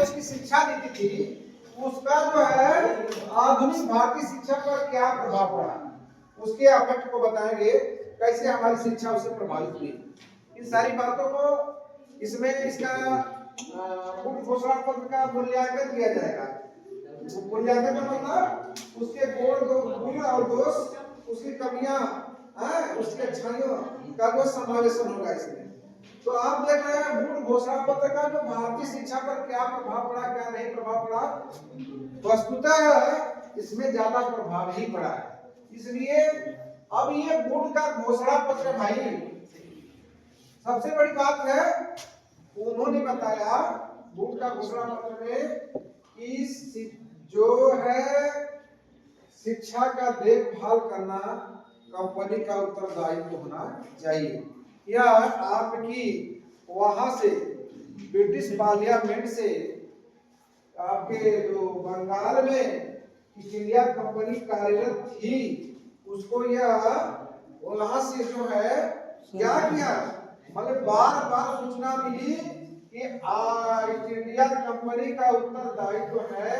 जो उसकी शिक्षा नीति थी उसका जो है आधुनिक भारतीय शिक्षा पर क्या प्रभाव पड़ा, उसके इफेक्ट को बताएंगे, कैसे हमारी शिक्षा उससे प्रभावित हुई। इन सारी बातों को इसमें इसका मूल घोषणा पत्र का मूल्यांकन किया जाएगा। मूल्यांकन का मतलब उसके गुण और दोष, उसकी कमियां, उसकी अच्छाइयों का जो समावेशन होगा इसमें। तो आप देख रहे हैं मूल घोषणा पत्र का जो भारतीय शिक्षा पर क्या प्रभाव पड़ा, क्या नहीं प्रभाव पड़ा, वस्तुतः इसमें ज्यादा प्रभाव ही पड़ा है। इसलिए अब ये मूल का घोषणा पत्र भाई सबसे बड़ी बात है, उन्होंने बताया मूल का घोषणा पत्र में कि जो है शिक्षा का देखभाल करना कंपनी का उत्तरदायित्व होना चाहिए। यह आपकी वहां से ब्रिटिश पार्लियामेंट से आपके जो बंगाल में ईस्ट इंडिया कंपनी कार्यरत थी उसको यह वहां से जो है क्या किया, मतलब बार बार सूचना मिली कि ईस्ट इंडिया कंपनी का उत्तरदायित्व है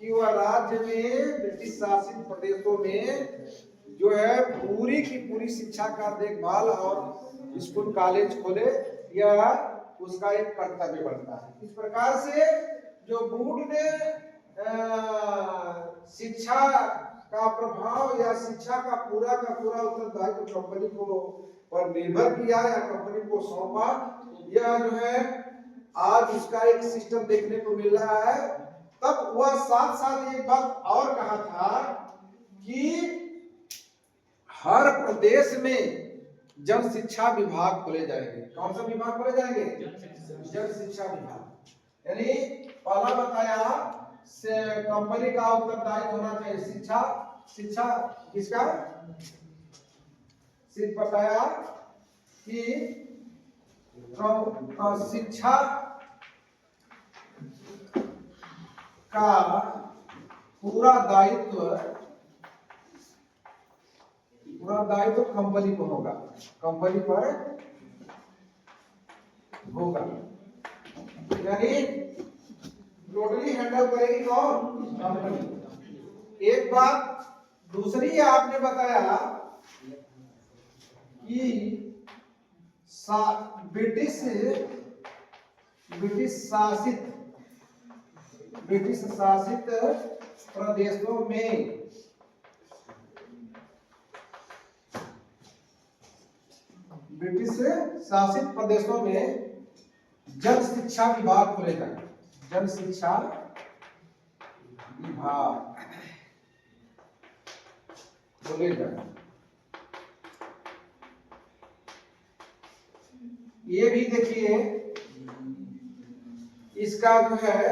कि वह राज्य में ब्रिटिश शासित प्रदेशों में जो है पूरी की पूरी शिक्षा का देखभाल और स्कूल कॉलेज खोले, यह उसका एक कर्तव्य बनता है। इस प्रकार से जो बोर्ड ने शिक्षा का प्रभाव या शिक्षा का पूरा उत्तरदायित्व कंपनी को पर निर्भर किया या कंपनी को सौंपा, यह जो है आज इसका एक सिस्टम देखने को मिल रहा है। तब वह साथ साथ एक बात और कहा था कि हर प्रदेश में जन शिक्षा विभाग खोले जाएंगे। कौन सा विभाग खोले जाएंगे? जन शिक्षा विभाग। यानी पहला बताया कंपनी का उत्तरदायित्व होना चाहिए शिक्षा किसका, सिर्फ बताया कि शिक्षा का पूरा दायित्व कंपनी को होगा, कंपनी पर होगा, यानी टोटली हैंडल करेगी कौन? कंपनी। एक बात दूसरी आपने बताया कि ब्रिटिश शासित प्रदेशों में जन शिक्षा विभाग खोलेगा। जन शिक्षा विभाग खोलेगा। ये भी देखिए इसका जो है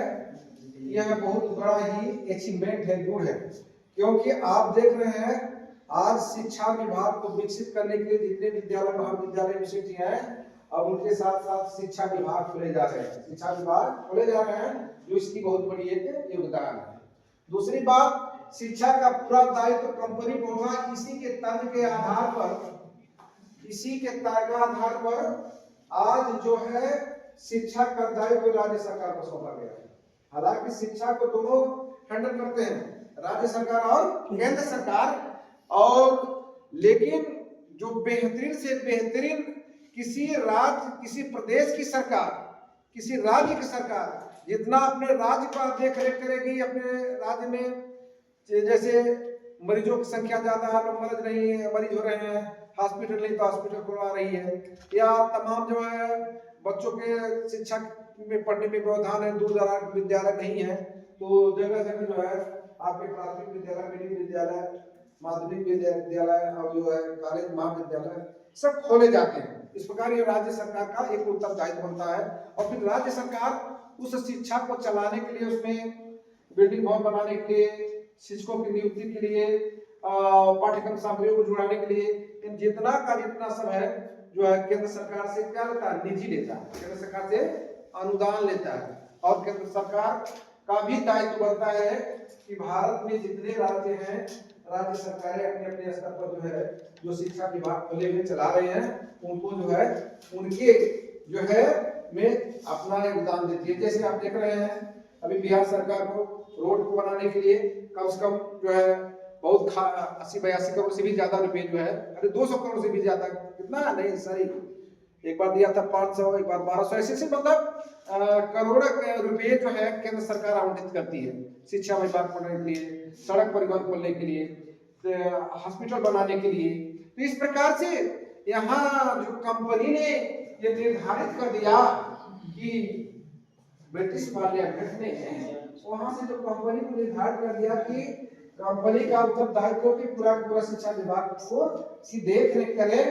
यह बहुत बड़ा ही अचीवमेंट है, गुण है, क्योंकि आप देख रहे हैं आज शिक्षा विभाग को विकसित करने के लिए जितने विद्यालय महाविद्यालय यूनिवर्सिटी हैं, अब उनके साथ साथ शिक्षा विभाग खोले जा रहे हैं, शिक्षा विभाग खोले जा रहे हैं, जो इसकी बहुत बड़ी एक योगदान है। दूसरी बात, शिक्षा का पूरा दायित्व कंपनी को होगा। इसी के तर्क के आधार पर आज जो है शिक्षा का दायित्व राज्य सरकार को सौंपा गया है। हालांकि शिक्षा को दोनों हैंडल करते हैं, राज्य सरकार और केंद्र सरकार, और लेकिन जो बेहतरीन से बेहतरीन किसी प्रदेश की सरकार, किसी राज्य की सरकार जितना अपने राज्य का देख रेख करेगी, अपने राज्य में जैसे मरीजों की संख्या ज्यादा है, लोग मरीज हो रहे हैं, हॉस्पिटल नहीं तो हॉस्पिटल खुलवा रही है, या तमाम जो है बच्चों के शिक्षा में पढ़ने में व्यवधान है, दूर दराज विद्यालय नहीं है, तो जगह जगह जो है आपके प्राथमिक विद्यालय, मिडिल विद्यालय, माध्यमिक विद्यालय और जो है कॉलेज महाविद्यालय सब खोले जाते हैं। इस प्रकार ये राज्य सरकार का एक उत्तरदायित्व बनता है। और फिर राज्य सरकार उस शिक्षा को चलाने के लिए, उसमें बिल्डिंग भवन बनाने के लिए, शिक्षकों की नियुक्ति के लिए, पाठ्यक्रम सामग्रियों को जुड़ाने के लिए, इन जितना सब है जो है केंद्र सरकार से क्या लेता है, निधि लेता है, केंद्र सरकार से अनुदान लेता है। और केंद्र सरकार का भी दायित्व बनता है कि भारत में जितने राज्य हैं, राज्य सरकारें अपने अपने स्तर पर जो है जो शिक्षा विभाग खोले हुए चला रहे हैं, उनको जो है उनके जो है में अपना योगदान देती है। जैसे आप देख रहे हैं अभी बिहार सरकार को रोड को बनाने के लिए कम से कम जो है बहुत 80-82 करोड़ से भी ज्यादा रुपए जो है, अरे 200 करोड़ से भी ज्यादा, कितना नहीं सही, एक बार दिया था 500, एक बार 1200, ऐसे मतलब करोड़ रुपए जो है केंद्र सरकार आवंटित करती है शिक्षा विभाग बनाने के लिए, सड़क परिवहन खोलने के लिए, हॉस्पिटल बनाने के लिए। तो इस प्रकार से यहाँ जो कंपनी ने ये निर्धारित कर दिया कि ब्रिटिश पार्लियामेंट ने वहां से जो कंपनी को निर्धारित कर दिया कि कंपनी का उत्तरदायित्व की पूरा शिक्षा विभाग को की देख रेख करे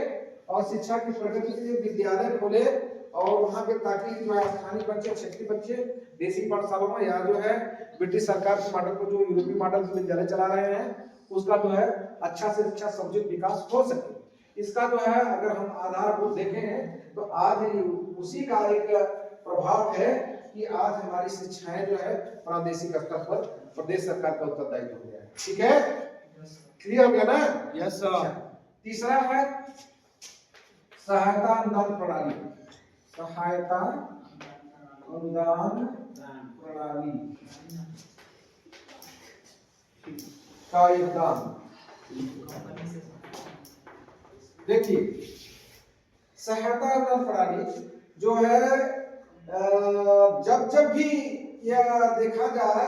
और शिक्षा की प्रगति के लिए विद्यालय खोले और वहां के ताकि जो स्थानीय बच्चे, क्षेत्रीय बच्चे देसी पाठशालाओं में या जो है ब्रिटिश सरकार के मॉडल को जो यूरोपीय मॉडल से विद्यालय चला रहे हैं उसका जो है अच्छा से अच्छा समुचित विकास हो सके। इसका जो है अगर हम आधारभूत देखें तो आज उसी का एक प्रभाव है कि आज हमारी शिक्षाएं जो है प्रादेशिक स्तर पर प्रदेश सरकार का उत्तरदायित्व हो गया है। ठीक है, क्लियर हो गया ना? Yes sir. तीसरा है सहायता अनुदान प्रणाली। सहायता अनुदान प्रणाली का योगदान। देखिए सहायता अनुदान प्रणाली जो है जब भी यह देखा जाए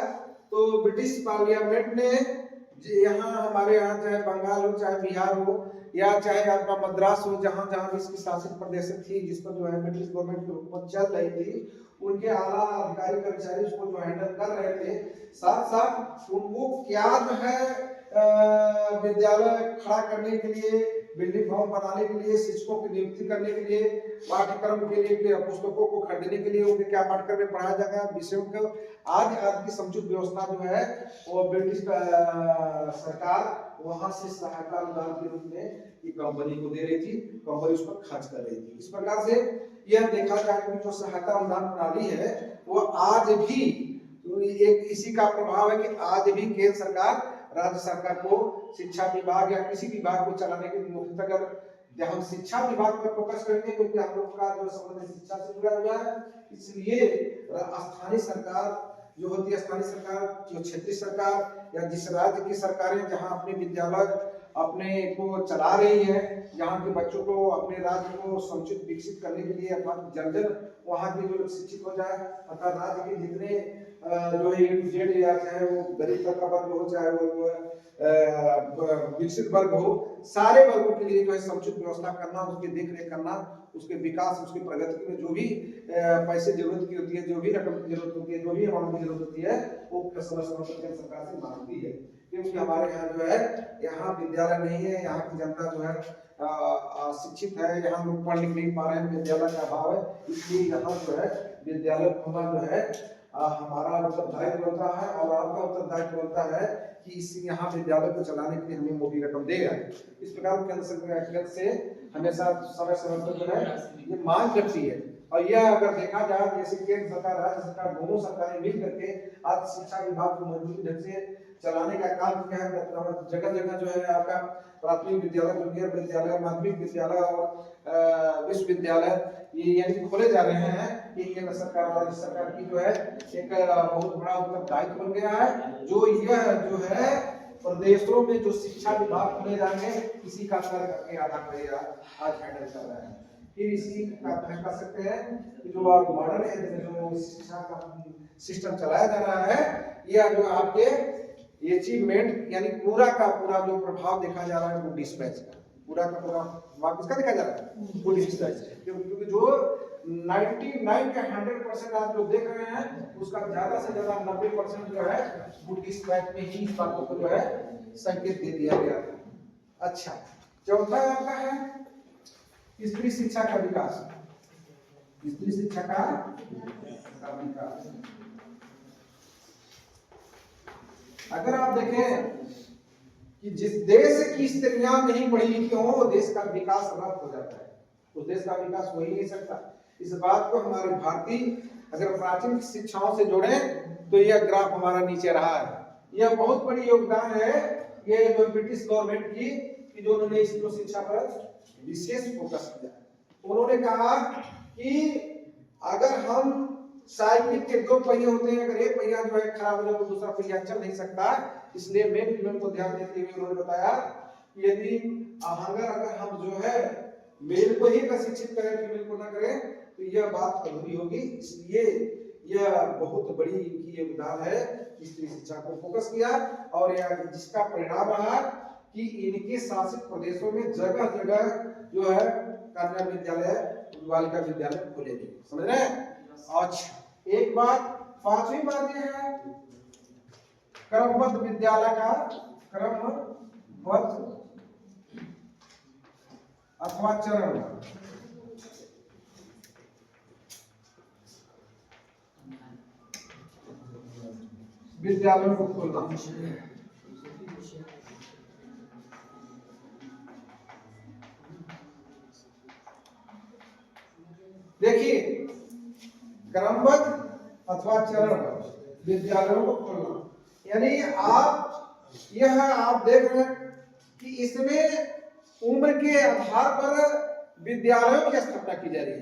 तो ब्रिटिश पार्लियामेंट ने यहाँ हमारे यहाँ चाहे बंगाल हो चाहे बिहार हो या चाहे आपका मद्रास हो, जहाँ जहाँ भी इसकी शासित प्रदेश थी जिस पर जो है ब्रिटिश गवर्नमेंट की हुकूमत चल रही थी, उनके आला अधिकारी कर्मचारी उसको जो हैंडल कर रहे थे। साथ साथ उनको क्या जो है विद्यालय खड़ा करने के लिए, बिल्डिंग भवन बनाने के लिए, शिक्षकों की नियुक्ति करने के लिए, पाठ्यक्रम के लिए, पुस्तकों को खरीदने के लिए, उनके क्या पाठ्यक्रम में पढ़ाया जाएगा, विषयों को आज की समुचित व्यवस्था जो है वो ब्रिटिश सरकार वहां से सहायता अनुदान के रूप में ये कंपनी को दे रही थी, कंपनी उस पर खर्च कर रही थी। इस प्रकार से यह देखा जाए कि जो सहायता अनुदान प्रणाली है वो आज भी एक इसी का प्रभाव है कि आज भी केंद्र सरकार राज्य सरकार को शिक्षा विभाग या किसी विभाग को चलाने के मुख्यतः अगर हम शिक्षा विभाग पर फोकस करेंगे क्योंकि हम लोग का जो संबंध शिक्षा से जुड़ा हुआ है, इसलिए स्थानीय सरकार जो होती है, स्थानीय सरकार जो क्षेत्रीय सरकार या जिस राज्य की सरकारें जहां अपने विद्यालय अपने को चला रही है, यहाँ के बच्चों को अपने राज्य को समुचित विकसित करने के लिए अर्थात जन वहाँ के जो शिक्षित हो जाए, अर्थात राज्य के जितने जो है जेड या चाहे वो गरीब तबका वर्ग हो चाहे वो विकसित वर्ग हो, सारे वर्गों के लिए जो है समुचित व्यवस्था करना, उसकी देख रेख करना, उसके विकास उसकी प्रगति में जो भी पैसे जरूरत की होती है, जो भी रकम की जरूरत होती है, जो भी अमाउंट की जरूरत होती है वो समय समय पर केंद्र सरकार से मांगती है। क्योंकि हमारे यहाँ जो है यहाँ विद्यालय नहीं है, यहाँ की जनता जो है शिक्षित है, यहाँ लोग पढ़ लिख नहीं पा रहे हैं, विद्यालय का अभाव है, इसलिए यहाँ जो है विद्यालय खोलना जो है हमारा उत्तरदायित्व होता है और आपका उत्तरदायित्व होता है कि इस यहाँ विद्यालय को चलाने के लिए हमें मोटी रकम देगा। इस प्रकार केंद्र से हमेशा समय समय पर जो है ये मांग करती है। और यह अगर देखा जाए जैसे केंद्र सरकार राज्य सरकार दोनों सरकारें मिल करके आज शिक्षा विभाग को मजबूती ढंग से चलाने का काम किया है। जगह जगह जो है आपका प्राथमिक विद्यालय, जूनियर विद्यालय, माध्यमिक विद्यालय और विश्वविद्यालय ये यानी खोले जा रहे हैं। ये केंद्र सरकार राज्य सरकार की जो है एक बहुत बड़ा उत्तरदायित्व बन गया है। जो यह जो है प्रदेशों में जो शिक्षा विभाग खोले जाएंगे इसी का कर के आधार पर आज हैंडल कर रहे हैं। फिर इसी का कह सकते हैं कि जो मॉडर्न है जो शिक्षा का सिस्टम चलाया जा रहा है, यह जो आपके अचीवमेंट यानी पूरा का पूरा जो प्रभाव देखा जा रहा है वो डिस्पैच का पूरा का पूरा प्रभाव किसका देखा जा रहा है, वो डिस्पैच। क्योंकि जो 99 का 100% आप जो देख रहे हैं उसका ज्यादा से ज्यादा 90% जो है वो डिस्पैच में ही इस बातों को जो है संकेत दे दिया गया है। अच्छा, चौथा आपका है स्त्री शिक्षा का विकास। स्त्री शिक्षा का विकास अगर आप देखें कि जिस देश की स्त्रियां नहीं पढ़ी लिखी हो वो देश का विकास रद्द हो जाता है, उस देश का विकास हो ही नहीं सकता। इस बात को हमारे भारतीय अगर प्राचीन शिक्षाओं से जोड़े तो यह ग्राफ हमारा नीचे रहा है। यह बहुत बड़ी योगदान है ये जो ब्रिटिश गवर्नमेंट की कि जो उन्होंने इस शिक्षा पर विशेष फोकस किया। उन्होंने कहा कि अगर हम साइकिल के दो पहिए होते हैं, अगर एक पहिया जो है खराब हो जाए तो दूसरा पहिया चल नहीं सकता। इसलिए मेन फीमेल को ध्यान देते हुए उन्होंने बताया कि यदि अगर हम जो है मेल को ही शिक्षित करें, फीमेल को ना करें, तो यह बात अधूरी होगी। इसलिए यह बहुत बड़ी इनकी योगदान है, स्त्री शिक्षा को फोकस किया, और यह जिसका परिणाम रहा कि इनके शासित प्रदेशों में जगह जगह जो है कन्या विद्यालय, बालिका विद्यालय खोले गए। समझ रहे हैं? अच्छा, एक बात, पांचवी बात यह है क्रमबद्ध विद्यालय का, क्रमबद्ध अथवा चरण विद्यालयों को खोलना। देखिए, क्रमबद्ध अथवा चरण विद्यालयों को खोलना, यानी आप देख रहे हैं कि इसमें उम्र के आधार पर विद्यालयों की स्थापना की जा रही है।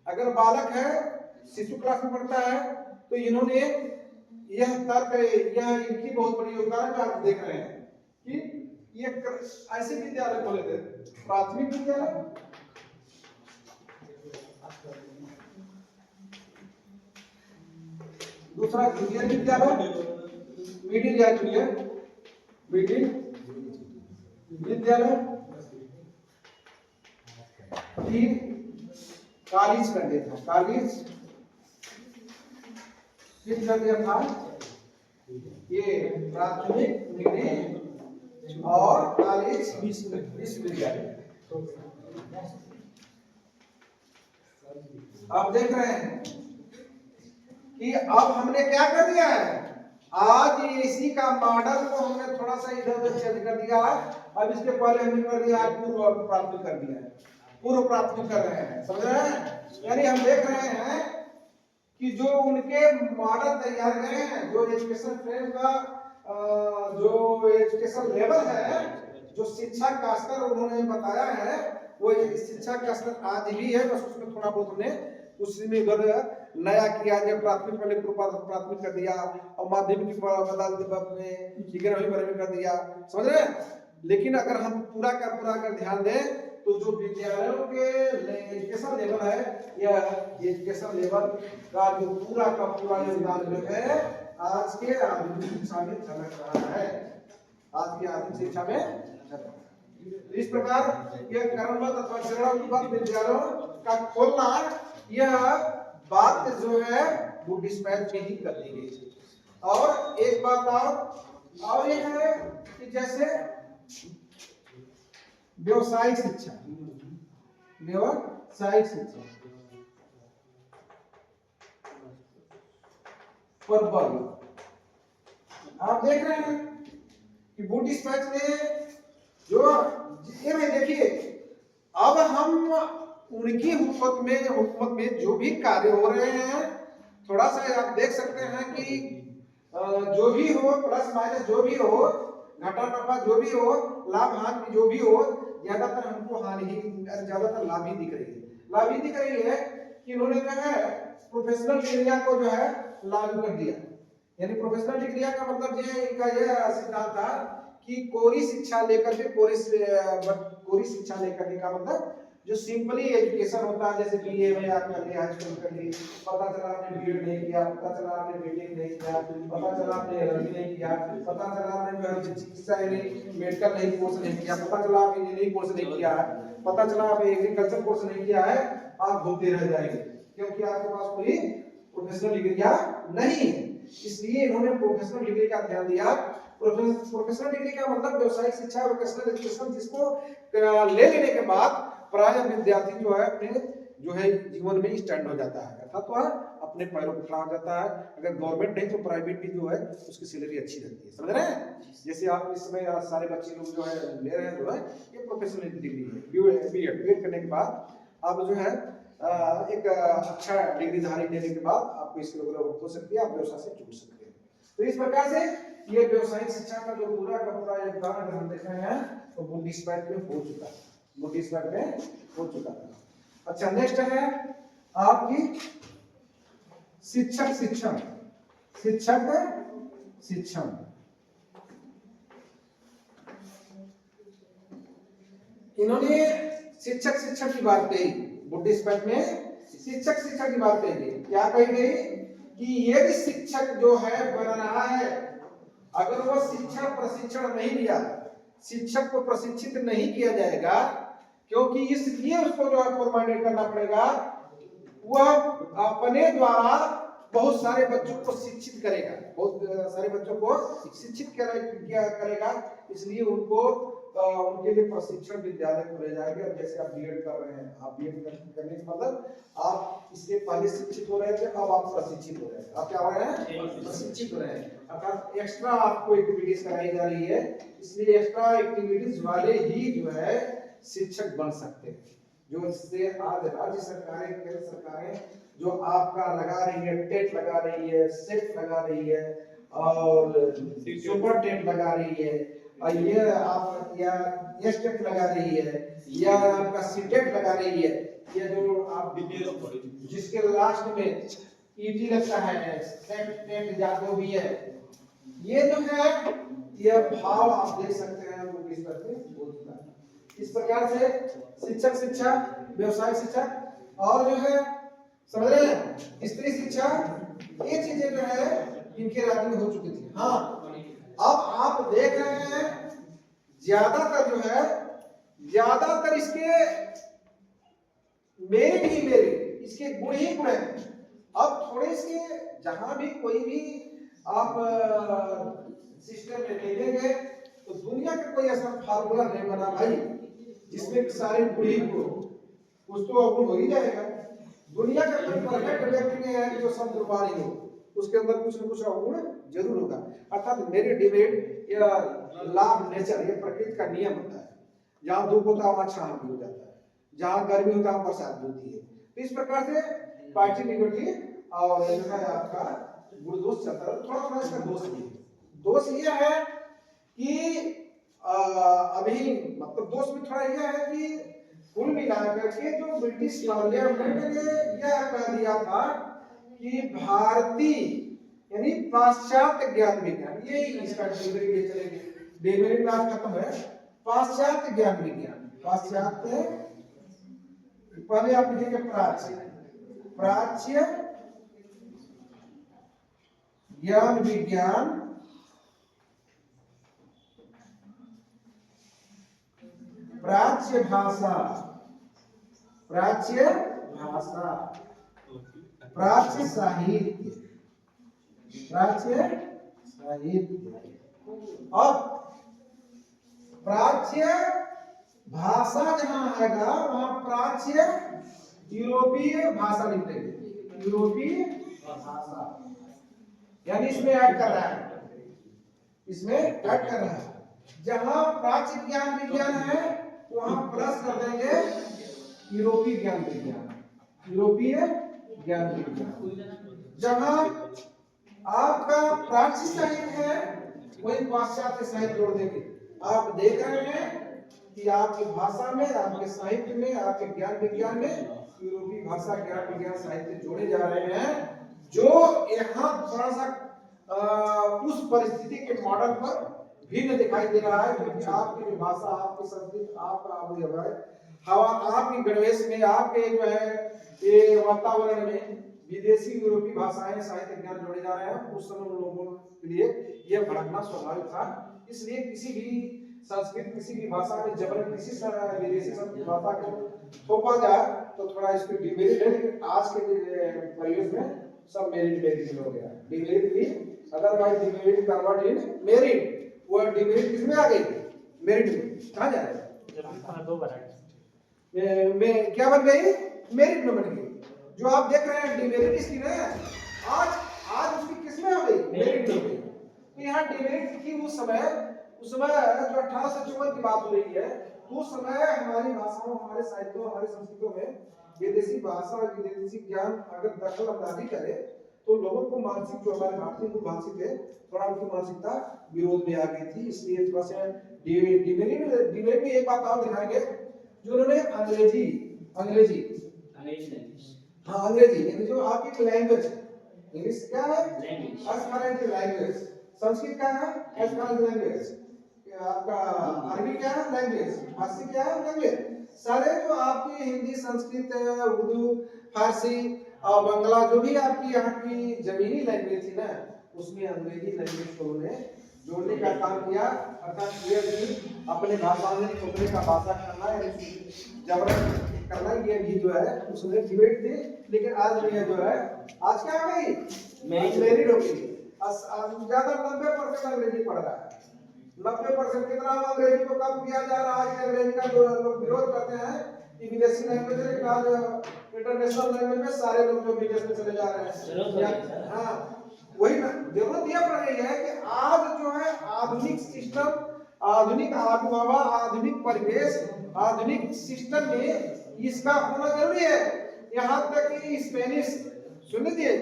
अगर बालक है, शिशु क्लास में पढ़ता है, तो इन्होंने यह तर्क, यह इनकी बहुत बड़ी योगदान है। आप देख रहे हैं कि ये ऐसे विद्यालय खोले थे, प्राथमिक विद्यालय, दूसरा जूनियर विद्यालय, मिडिल या जूनियर मिडिल विद्यालय, फिर कॉलेज कर दिया था, कॉलेज, फिर कर दिया था ये प्राथमिक, मिडिल और कॉलेज, विश्वविद्यालय। आप देख रहे हैं कि अब हमने क्या कर दिया है, आज इसी का मॉडल को हमने थोड़ा सा इधर उधर चेंज कर दिया है। अब इसके पहले हमने कर दिया पूर्व प्राथमिक कर दिया है, पूर्व प्राथमिक कर रहे हैं। समझ रहे हैं? यानी हम देख रहे हैं कि जो उनके मॉडल तैयार करे हैं, जो एजुकेशन फ्रेम का जो एजुकेशन लेवल है, जो शिक्षा का स्तर उन्होंने बताया है, वो शिक्षा का स्तर आज भी है। बस उसमें थोड़ा बहुत हमने उसमें इधर नया किया, जब प्राथमिक वाले प्राथमिक कर दिया और माध्यमिक बदल में 11वीं कर दिया। समझ रहे हैं? लेकिन अगर हम पूरा कर ध्यान दें तो जो विद्यालयों के एजुकेशन लेवल है, यह एजुकेशन लेवल का जो पूरा का पूरा योगदान जो है आज के आधुनिक शिक्षा में झलक रहा है, आज की आधुनिक शिक्षा में। इस प्रकार यह क्रमबद्ध अथवा चरणबद्ध विद्यालयों का खोलना, यह बात जो है वो डिस्पैच में ही कर दी गई। और एक बात और यह है कि जैसे व्यवसायिक शिक्षा, व्यवसायिक शिक्षा पर बल, आप देख रहे हैं कि बुक डिस्पैच ने जो ये में देखिए, अब हम उनकी हुकूमत में जो भी कार्य हो रहे हैं, थोड़ा सा आप देख सकते हैं कि जो भी हो, प्लस माइनस जो भी हो, घाटा नफा जो भी हो, लाभ हानि जो भी हो, ज्यादातर हमको हानि ही, ज्यादातर लाभ ही दिख रही है। लाभ ही दिख रही है कि इन्होंने जो है प्रोफेशनल डिग्रियां को जो है लागू कर दिया। यानी प्रोफेशनल डिग्रियां का मतलब ये इनका यह सिद्धांत था कि कोरी शिक्षा लेकर के, कोरी शिक्षा लेकर के का मतलब जो सिंपली एजुकेशन होता है, जैसे बीए में आप कर लिया, हाई स्कूल कर ली, पता चला आपने बीएड नहीं किया, पता चला आपने बीटेक नहीं किया, पता चला आपने एलएलबी नहीं किया, पता चला आपने जो है चिकित्सा मेडिकल नहीं कोर्स नहीं किया, पता चला आप इंजीनियरिंग कोर्स नहीं किया है, पता चला आप एग्रीकल्चर कोर्स नहीं किया है, आप घूमते रह जाएंगे क्योंकि आपके पास कोई प्रोफेशनल डिग्रियां नहीं है। इसलिए इन्होंने प्रोफेशनल डिग्री का ध्यान दिया। प्रोफेशनल डिग्री का मतलब व्यवसायिक शिक्षा, वोकेशनल एजुकेशन, जिसको ले लेने के बाद प्राय विद्यार्थी जो है अपने जो है जीवन में स्टैंड हो जाता है, अर्थात तो अपने पैरों पर खड़ा हो जाता है। अगर गवर्नमेंट नहीं तो प्राइवेट भी जो है उसकी सैलरी अच्छी रहती है। समझ रहे हैं? जैसे आप इस समय सारे बच्चे लोग जो है ले रहे हैं, जो है ये प्रोफेशनल डिग्री है। बीएड करने के बाद आप जो है एक अच्छा डिग्रीधारी लेने के बाद आपको इसके हो सकती है, आप व्यवसाय से जुड़ सकते हैं। तो इस प्रकार से ये व्यवसायिक शिक्षा का जो पूरा का पूरा योगदान अगर हम देख रहे हैं तो बुक डिस्पैच में हो चुका है, बुक डिस्पैच में हो चुका है। अच्छा, नेक्स्ट है आपकी शिक्षक शिक्षण, शिक्षक शिक्षण। इन्होंने शिक्षक शिक्षण की बात कही, बुद्धिस्ट पंथ में शिक्षक शिक्षण की बात कही गई। क्या कही गई कि यदि शिक्षक जो है बन रहा है, अगर वो शिक्षण प्रशिक्षण नहीं लिया, शिक्षक को प्रशिक्षित नहीं किया जाएगा, क्योंकि इसलिए उसको जो है परमानेंट करना पड़ेगा, वह अपने द्वारा बहुत सारे बच्चों को शिक्षित करेगा, बहुत सारे बच्चों को शिक्षित करेगा। इसलिए उनको उनके लिए प्रशिक्षण विद्यालय खोले जाएंगे। जैसे आप बीएड कर रहे हैं, आप बीएड करने का मतलब आप इसके पहले शिक्षित हो रहे थे, अब आप प्रशिक्षित हो रहे हैं। आप क्या हो रहे हैं? प्रशिक्षित हो रहे हैं। अर्थात एक्स्ट्रा आपको एक्टिविटीज कराई जा रही है, इसलिए एक्स्ट्रा एक्टिविटीज वाले ही जो है शिक्षक बन सकते हैं। जो इससे आज राज्य सरकारें, केंद्र सरकारें जो आपका लगा रही है, टेट लगा रही है, सेट लगा रही है और सुपर टेट लगा रही है, और ये आप या एस्टेट लगा रही है, या आपका सीटेट लगा रही है, ये जो आप जिसके लास्ट में ईटी लगता है, सेट टेट या जो भी है, ये जो है ये भाव आप देख सकते हैं वो किस तरह से बोलता है। इस प्रकार से शिक्षक शिक्षा, व्यवसाय शिक्षा और जो है समझ रहे हैं स्त्री शिक्षा, ये चीजें जो है इनके राज्य में हो चुकी थी। हाँ, अब आप देख रहे हैं ज्यादातर जो है, ज्यादातर इसके मेरिट ही मेरिट, इसके गुण ही गुण है। अब थोड़े इसके जहां भी कोई भी आप सिस्टम में देखेंगे तो दुनिया का कोई ऐसा फार्मूला नहीं बना भाई जिसमें सारे गुण ही गुण, कुछ तो अवगुण हो ही जाएगा। दुनिया का कोई परफेक्ट व्यक्ति नहीं है जो सब गुणवान हो, उसके अंदर कुछ न कुछ अवगुण जरूर होगा। अर्थात मेरिट डिमेरिट या लाभ नेचर, ये प्रकृति का नियम होता है। जहां धूप होता है वहां छांव भी हो जाता है, जहां गर्मी होता है वहां बरसात भी होती है। तो इस प्रकार से पार्टी निगेटिव और जो है आपका गुण दोष चलता है। थोड़ा थोड़ा इसका दोष भी है। दोष ये है कि अभी मतलब दोष में थोड़ा यह है कि कुल मिलाकर के जो ब्रिटिश पार्लियामेंट ने यह कह दिया था कि भारतीय यानी पाश्चात्य ज्ञान विज्ञान, ये इसका डिमेरिट चलेगी। डिमेरिट बात खत्म है। पाश्चात्य ज्ञान विज्ञान, पाश्चात्य, पहले आप लिखेंगे प्राच्य, प्राच्य ज्ञान विज्ञान, प्राच्य भाषा, प्राच्य भाषा, प्राच्य साहित्य, प्राच्य साहित्य। अब प्राच्य भाषा जहां आएगा वहां प्राच्य यूरोपीय भाषा लिख देंगे, यूरोपीय भाषा, यानी इसमें ऐड कर रहा है, इसमें ऐड कर रहा है। जहां प्राच्य ज्ञान विज्ञान है वहां प्लस कर देंगे यूरोपीय ज्ञान विज्ञान, यूरोपीय ज्ञान विज्ञान। जहां आपका प्राच्य साहित्य है वही पाश्चात्य साहित्य जोड़ देंगे। आप देख रहे हैं कि आपकी भाषा में, आपके साहित्य में, आपके ज्ञान विज्ञान में यूरोपीय भाषा, ज्ञान विज्ञान, साहित्य जोड़े जा रहे हैं, जो यहाँ थोड़ा सा उस परिस्थिति के मॉडल पर भिन्न दिखाई दे रहा है। क्योंकि आपकी भाषा, आपकी संस्कृति, आपका हवा, आपकी गणवेश में, आपके जो है ये वातावरण में विदेशी यूरोपीय भाषाएं, साहित्य ज्ञान जोड़े जा रहे हैं। उस समय उन लोगों के लिए यह भड़कना स्वाभाविक था। इसलिए किसी भी संस्कृत, किसी भी भाषा में जबरन किसी विदेशी भाषा को थोपा जाए तो थोड़ा इसको डिमेरिट है। लेकिन आज के परिवेश में सब मेरिट मेरिट हो गया। डिमेरिट भी otherwise demerit convert in merit, वो डिमेरिट किसमें आ गई? मेरिट में। कहां जा रहे हैं? दो में क्या बन गई? मेरिट में बन गई। जो आप देख रहे हैं डिमेरिट इसकी ना, आज उसकी किसमें आ गई? मेरिट में। तो यहाँ डिमेरिट की उस समय जो 1854 की बात हो रही है, उस समय हमारी भाषाओं, हमारे साहित्यों, हमारे संस्कृतों में विदेशी भाषा और विदेशी ज्ञान अगर दखल अंदाजी करे तो लोगों को मानसिक, जो हमारे भारतीय को मानसिक है, थोड़ा उनकी मानसिकता विरोध में आ गई थी। इसलिए थोड़ा सा डिमेरिट में एक बात और दिखाएंगे, जो उन्होंने अंग्रेजी यानी जो आपकी लैंग्वेज इंग्लिश क्या है? As foreign language. संस्कृत क्या है? As foreign language. आपका अरबी क्या है? लैंग्वेज। फारसी क्या है? लैंग्वेज। सारे जो आपकी हिंदी, संस्कृत, उर्दू, फारसी और बंगला जो भी आपकी यहाँ की जमीनी लैंग्वेज थी ना, उसमें अंग्रेजी लैंग्वेज को उन्होंने जोड़ने का काम किया। अर्थात ये भी अपने भाषा में छोकरे का भाषा करना है, जबरन करना, ये भी जो है उसमें डिबेट थी। लेकिन आज भी जो है, आज क्या हो गई? मेरिट हो गई। ज्यादा 90% अंग्रेजी पढ़ रहा है। 90% कितना अंग्रेजी को कम किया जा रहा है? अंग्रेजी का जो लोग विरोध करते हैं कि विदेशी लैंग्वेज है, आज इंटरनेशनल लैंग्वेज में सारे लोग जो विदेश में चले जा रहे हैं। हाँ, वही ना, जरूरत यह पड़ रही है कि आज जो है आधुनिक सिस्टम, आधुनिक आबोहवा, आधुनिक परिवेश, आधुनिक सिस्टम में इसका होना जरूरी है। यहाँ तक कि स्पेनिश सुन लीजिए,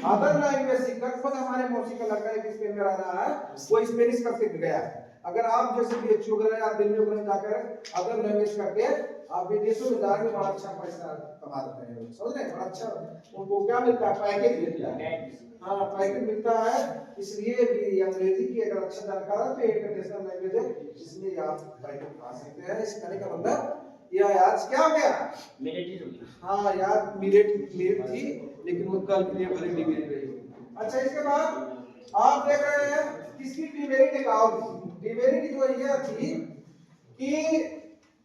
अदर लैंग्वेज सीखकर, खुद हमारे मौसी का लड़का एक स्पेन में रह रहा है, वो स्पेनिश करके गया है। अगर आप जैसे बीएचयू वगैरह आप दिल्ली वगैरह जाकर अदर लैंग्वेज करके आप विदेशों में जाके बड़ा अच्छा पैसा कमा रहे हैं, समझ रहे हैं? बड़ा अच्छा उनको क्या मिलता है? पैकेज मिलता है। हाँ, पैकेज मिलता है। इसलिए भी अंग्रेजी की अगर अच्छा जानकार है तो इंटरनेशनल लैंग्वेज है, इसलिए आप पैकेज पा सकते हैं। इस कहने का मतलब यह आज क्या हो गया? हाँ यार, मेरिट थी, लेकिन वो कल के लिए भले डिमेरिट रही। अच्छा, इसके बाद आप देख रहे हैं किसकी डिमेरिट? एक और डिमेरिट जो ये थी कि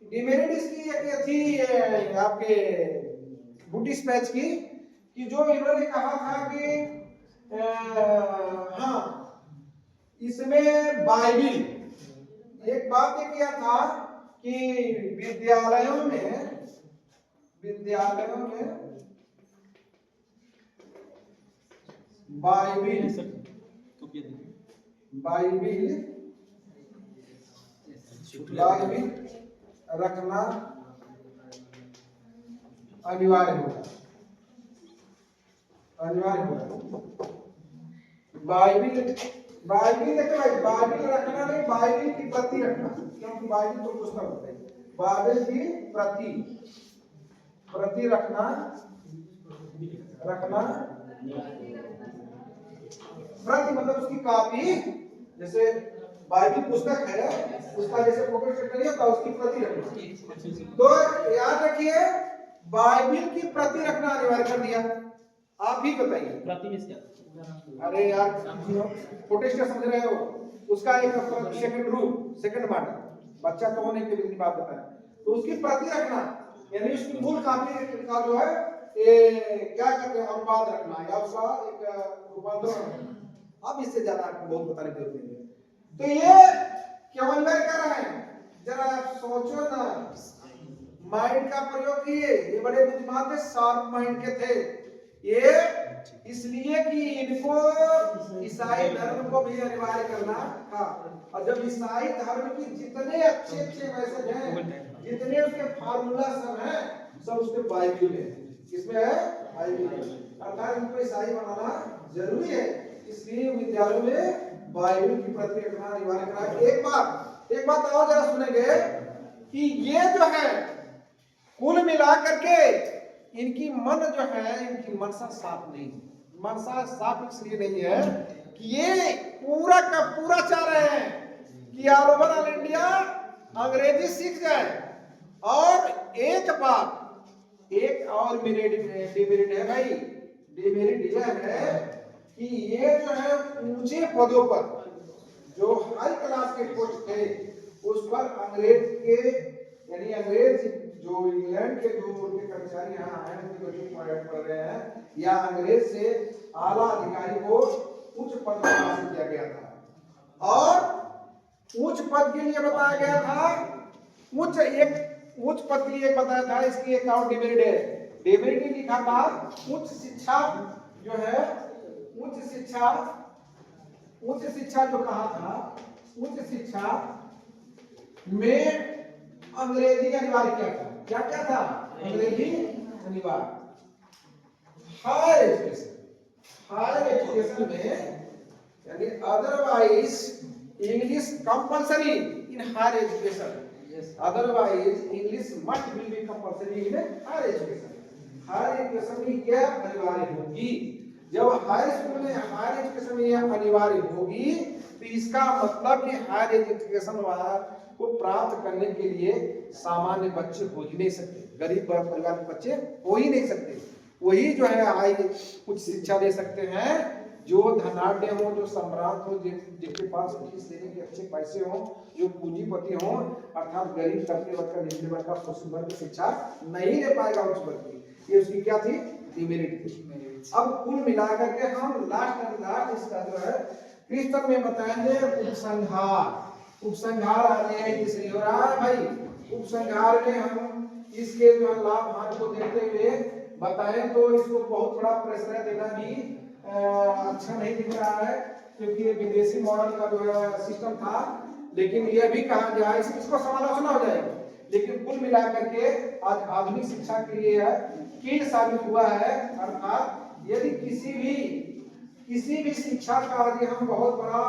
डिमेरिट इसकी एक थी आपके बुद्धिस्ट पैच की, कि जो इन्होंने कहा था कि हाँ, इसमें बाइबिल, एक बात ये किया था कि विद्यालयों में बाइबिल रखना अनिवार्य होगा। बाइबिल देखो भाई, बाइबिल रखना नहीं, बाइबिल की प्रति रखना, क्योंकि बाइबिल तो पुस्तक होता है। बाइबिल की प्रति रखना प्रति मतलब उसकी कॉपी, जैसे बाइबिल पुस्तक है, उसका जैसे फोटो स्टेट नहीं होता, उसकी प्रति रखना। तो याद रखिए, बाइबिल की प्रति रखना अनिवार्य कर दिया। आप ही बताइए प्रति में क्या? अरे यार, फोटो स्टेट समझ रहे हो? उसका एक सेकंड पार्ट, बच्चा तो होने के लिए बात बताएं, तो उसकी प्रति रखना, यानी उसकी मूल कॉपी का जो है क्या कहते हैं, अनुवाद रखना, या उसका एक रूपांतरण। अब इससे ज्यादा आपको बहुत बताने की जरूरत नहीं है। तो ये क्यों अनिवार्य कर रहे हैं? जरा सोचो ना, माइंड का प्रयोग किए। ये बड़े बुद्धिमान थे, शार्प माइंड के थे ये, इसलिए कि इनको ईसाई धर्म को भी अनिवार्य करना था। और जब ईसाई धर्म की जितने अच्छे मैसेज हैं, जितने उसके फार्मूला सब हैं, सब उसके बाइबिल में, किसमें है? बाइबिल में। अर्थात इनको ईसाई बनाना जरूरी है, इसलिए विद्यालयों में बाइबिल की प्रति रखना अनिवार्य करा। एक बात और जरा सुनेंगे कि ये जो है कुल मिला करके इनकी मन जो है, इनकी मनसा साफ नहीं। मनसा साफ इसलिए नहीं है कि ये पूरा का पूरा चाह रहे हैं कि ऑल ओवर ऑल इंडिया अंग्रेजी सीख जाए। और एक बात, एक और डिमेरिट है भाई, डिमेरिट यह है कि ये जो है ऊंचे पदों पर जो हाई क्लास के पोस्ट थे, उस पर अंग्रेज के, यानी अंग्रेज जो इंग्लैंड के जो उनके कर्मचारी यहाँ आए, उनके बच्चे पढ़ रहे हैं, या अंग्रेज से आला अधिकारी को उच्च पद पर हासिल किया गया था। और उच्च पद के लिए बताया गया था, उच्च पद के लिए बताया था, इसकी एक और डिमेरिट है। डिमेरिट ने लिखा था उच्च शिक्षा जो है, उच्च शिक्षा जो कहा था, उच्च शिक्षा में अंग्रेजी अनिवार्य किया था। क्या था? अंग्रेजी अनिवार्य। हायर एजुकेशन में, यानी otherwise English compulsory in higher education, otherwise English must be compulsory in higher education. Higher education में क्या अनिवार्य होगी? जब हाई स्कूल में हायर एजुकेशन में यह अनिवार्य होगी तो इसका मतलब कि हायर एजुकेशन को प्राप्त करने के लिए सामान्य बच्चे हो ही नहीं सकते, गरीब परिवार के बच्चे हो ही नहीं सकते। वही जो है हाई उच्च शिक्षा दे सकते हैं जो धनाढ्य हो, जो सम्राट हो, जिनके पास फीस देने के अच्छे पैसे हो, जो पूंजीपति हो, अर्थात गरीब तबके वर्ग का, निचले वर्ग का, पशु वर्ग शिक्षा नहीं दे पाएगा उच्च वर्ग की। ये उसकी क्या थी? डिमेरिट थी। अब कुल मिलाकर के हम लास्ट इसका जो है क्रिस्टन में बताएंगे उपसंहार। उपसंहार आने तीसरी हो रहा है भाई। उपसंहार में हम इसके जो लाभ हानि को देखते हुए बताएं तो इसको बहुत बड़ा प्रश्रय देना भी अच्छा नहीं दिख रहा है, क्योंकि ये विदेशी मॉडल का जो है सिस्टम था। लेकिन यह भी कहा गया है, इसको समालोचना हो जाएगी। लेकिन कुल मिलाकर के आज आधुनिक शिक्षा के लिए कीट साबित हुआ है। अर्थात यदि किसी भी शिक्षा का यदि हम बहुत बड़ा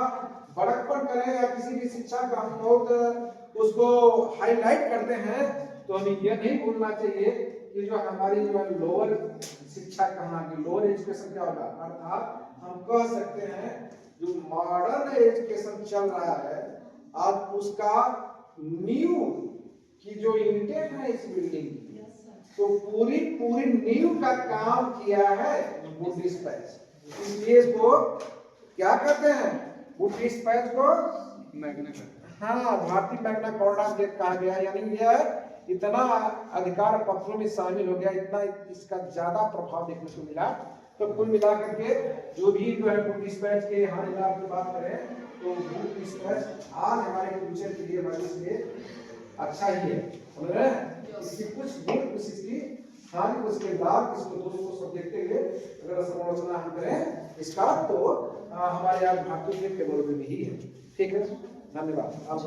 बड़कपन करें या किसी भी शिक्षा का हम बहुत उसको हाईलाइट करते हैं तो हमें यह नहीं भूलना चाहिए कि जो हमारी जो लोअर शिक्षा कहाँ की लोअर एजुकेशन क्या होगा। अर्थात हम कह सकते हैं जो मॉडर्न एजुकेशन चल रहा है आज उसका न्यू की जो इंटेक है इस बिल्डिंग की, तो पूरी नींव का काम किया है वुड डिस्पैच। इसलिए इसको क्या कहते हैं? वुड डिस्पैच को मैग्ना, हाँ, भारतीय मैग्ना कार्टा कहा गया। यानी यह इतना अधिकार पत्रों में शामिल हो गया, इतना इसका ज्यादा प्रभाव देखने को मिला। तो कुल मिलाकर के जो भी जो है वुड डिस्पैच के हर इलाके की बात करें तो वुड डिस्पैच आज हमारे फ्यूचर के लिए हमारे लिए अच्छा ही है। समझ रहे हैं? इसकी कुछ गुण, कुछ इसकी हानि, कुछ के लाभ, इसको दोनों को सब देखते हुए अगर समालोचना हम करें इसका तो हमारे यहाँ भारतीय के बरोबर में ही है। ठीक है, धन्यवाद। आप